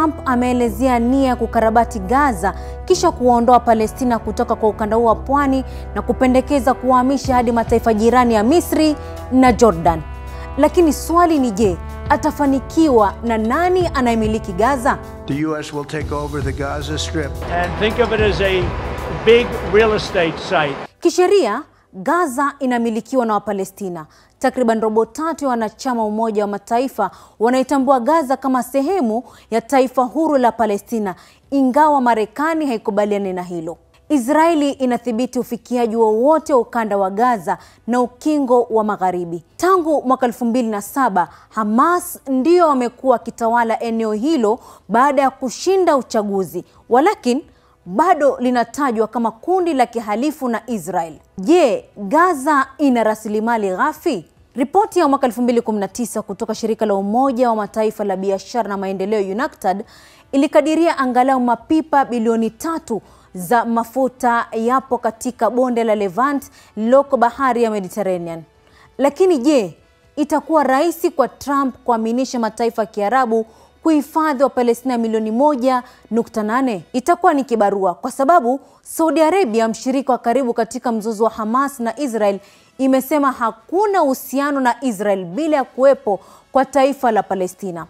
Trump ameelezea nia ya kukarabati Gaza kisha kuondoa Palestina kutoka kwa ukanda wa pwani na kupendekeza kuhamisha hadi mataifa jirani ya Misri na Jordan. Lakini swali ni je, atafanikiwa na nani anayemiliki Gaza? The US will take over the Gaza Strip and think of it as a big real estate site. Kisheria, Gaza inamilikiwa na Wapalestina. Takriban robo tatu ya wanachama Umoja wa Mataifa wanaitambua Gaza kama sehemu ya taifa huru la Palestina, ingawa Marekani haikubaliani na hilo. Israeli inathibiti ufikiaji wowote wa ukanda wa Gaza na ukingo wa Magharibi. Tangu mwaka 2007, Hamas ndio wamekuwa kitawala eneo hilo baada ya kushinda uchaguzi, walakini bado linatajwa kama kundi la kihalifu na Israel. Je, Gaza ina rasilimali ghafi? Ripoti ya mwaka 2019 kutoka shirika la Umoja wa Mataifa la biashara na maendeleo UNACTAD ilikadiria angalau mapipa bilioni 3 za mafuta yapo katika bonde la Levant lililoko bahari ya Mediterranean. Lakini je, itakuwa rahisi kwa Trump kuaminisha mataifa ya Kiarabu kuhifadhi wa Palestina milioni 1.8? Itakuwa ni kibarua, kwa sababu Saudi Arabia, mshirika wa karibu katika mzozo wa Hamas na Israel, imesema hakuna uhusiano na Israel bila ya kuwepo kwa taifa la Palestina.